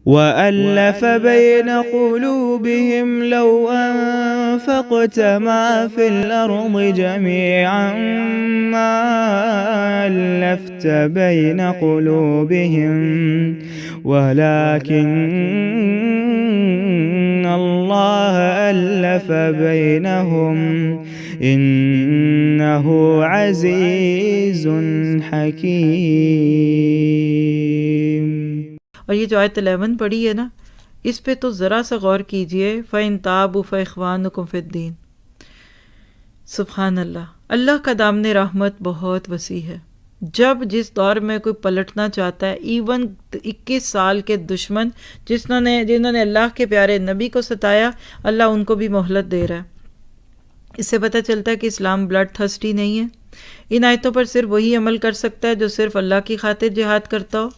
وَأَلَّفَ بَيْنَ قُلُوبِهِمْ لَوْ أَنفَقْتَ مَا فِي الْأَرْضِ جَمِيعًا مَا أَلَّفْتَ بَيْنَ قُلُوبِهِمْ وَلَكِنَّ اللَّهَ أَلَّفَ بَيْنَهُمْ إِنَّهُ عَزِيزٌ حَكِيمٌ۔ اور یہ جو آیت 11 پڑھی ہے نا، اس پہ تو ذرا سا غور کیجئے، فَإِن تَابُوا فَإِخْوَانُكُمْ فِي الدِّينِ۔ سبحان اللہ، اللہ کا دامن رحمت بہت وسیع ہے۔ جب جس دور میں کوئی پلٹنا چاہتا ہے، ایون 21 سال کے دشمن جنہوں نے اللہ کے پیارے نبی کو ستایا، اللہ ان کو بھی مہلت دے رہا ہے۔ اس سے پتہ چلتا ہے کہ اسلام بلڈ تھرسٹی نہیں ہے۔ ان آیتوں پر صرف وہی عمل کر سکتا ہے جو صرف اللہ کی خاطر جہاد کرتا ہو۔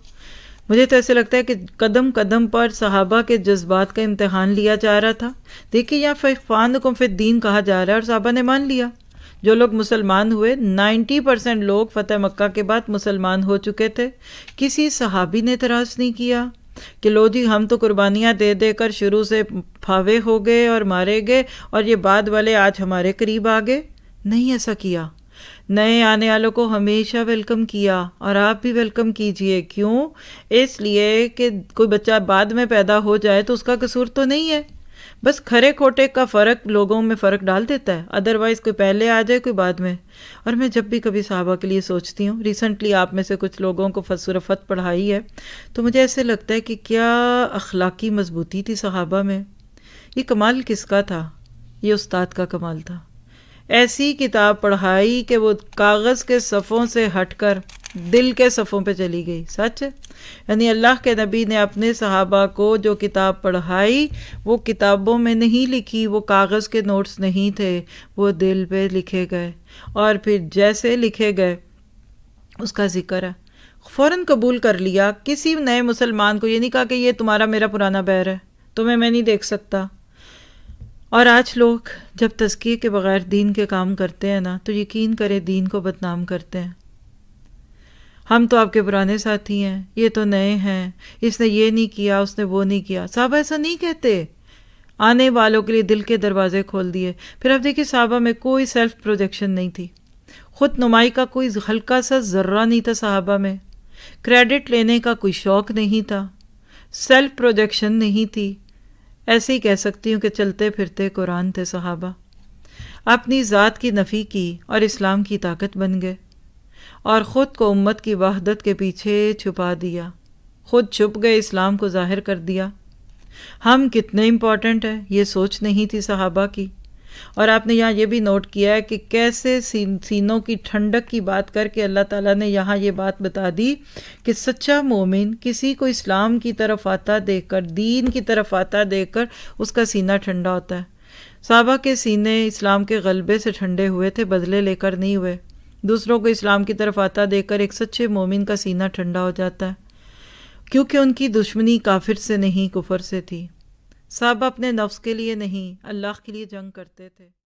مجھے تو ایسے لگتا ہے کہ قدم قدم پر صحابہ کے جذبات کا امتحان لیا جا رہا تھا۔ دیکھیے یہاں فَإِخْوَانُكُمْ فِي الدِّينِ کہا جا رہا ہے اور صحابہ نے مان لیا۔ جو لوگ مسلمان ہوئے، 90% لوگ فتح مکہ کے بعد مسلمان ہو چکے تھے۔ کسی صحابی نے اعتراض نہیں کیا کہ لو جی ہم تو قربانیاں دے دے کر شروع سے پھاوے ہو گئے اور مارے گئے اور یہ بعد والے آج ہمارے قریب آ گئے۔ نہیں ایسا کیا۔ نئے آنے والوں کو ہمیشہ ویلکم کیا، اور آپ بھی ویلکم کیجئے۔ کیوں؟ اس لیے کہ کوئی بچہ بعد میں پیدا ہو جائے تو اس کا قصور تو نہیں ہے، بس کھرے کھوٹے کا فرق لوگوں میں فرق ڈال دیتا ہے، ادروائز کوئی پہلے آ جائے کوئی بعد میں۔ اور میں جب بھی کبھی صحابہ کے لیے سوچتی ہوں، ریسنٹلی آپ میں سے کچھ لوگوں کو سورہ فتح پڑھائی ہے، تو مجھے ایسے لگتا ہے کہ کیا اخلاقی مضبوطی تھی صحابہ میں۔ یہ کمال کس کا تھا؟ یہ استاد کا کمال تھا۔ ایسی کتاب پڑھائی کہ وہ کاغذ کے صفوں سے ہٹ کر دل کے صفوں پہ چلی گئی۔ سچ ہے، یعنی اللہ کے نبی نے اپنے صحابہ کو جو کتاب پڑھائی وہ کتابوں میں نہیں لکھی، وہ کاغذ کے نوٹس نہیں تھے، وہ دل پہ لکھے گئے، اور پھر جیسے لکھے گئے اس کا ذکر ہے۔ فوراً قبول کر لیا۔ کسی نئے مسلمان کو یہ نہیں کہا کہ یہ تمہارا میرا پرانا بیر ہے، تمہیں میں نہیں دیکھ سکتا۔ اور آج لوگ جب تزکیے کے بغیر دین کے کام کرتے ہیں نا، تو یقین کریں دین کو بدنام کرتے ہیں۔ ہم تو آپ کے پرانے ساتھی ہیں، یہ تو نئے ہیں، اس نے یہ نہیں کیا، اس نے وہ نہیں کیا۔ صحابہ ایسا نہیں کہتے، آنے والوں کے لیے دل کے دروازے کھول دیے۔ پھر اب دیکھیے صحابہ میں کوئی سیلف پروجیکشن نہیں تھی، خود نمائی کا کوئی ہلکا سا ذرہ نہیں تھا صحابہ میں، کریڈٹ لینے کا کوئی شوق نہیں تھا، سیلف پروجیکشن نہیں تھی۔ ایسے ہی کہہ سکتی ہوں کہ چلتے پھرتے قرآن تھے صحابہ۔ اپنی ذات کی نفی کی اور اسلام کی طاقت بن گئے، اور خود کو امت کی وحدت کے پیچھے چھپا دیا، خود چھپ گئے، اسلام کو ظاہر کر دیا۔ ہم کتنے امپورٹنٹ ہیں یہ سوچ نہیں تھی صحابہ کی۔ اور آپ نے یہاں یہ بھی نوٹ کیا ہے کہ کیسے سینوں کی ٹھنڈک کی بات کر کے اللہ تعالیٰ نے یہاں یہ بات بتا دی کہ سچا مومن کسی کو اسلام کی طرف آتا دیکھ کر، دین کی طرف آتا دیکھ کر اس کا سینہ ٹھنڈا ہوتا ہے۔ صحابہ کے سینے اسلام کے غلبے سے ٹھنڈے ہوئے تھے، بدلے لے کر نہیں ہوئے۔ دوسروں کو اسلام کی طرف آتا دیکھ کر ایک سچے مومن کا سینہ ٹھنڈا ہو جاتا ہے، کیونکہ ان کی دشمنی کافر سے نہیں کفر سے تھی۔ صحابہ اپنے نفس کے لیے نہیں، اللہ کے لیے جنگ کرتے تھے۔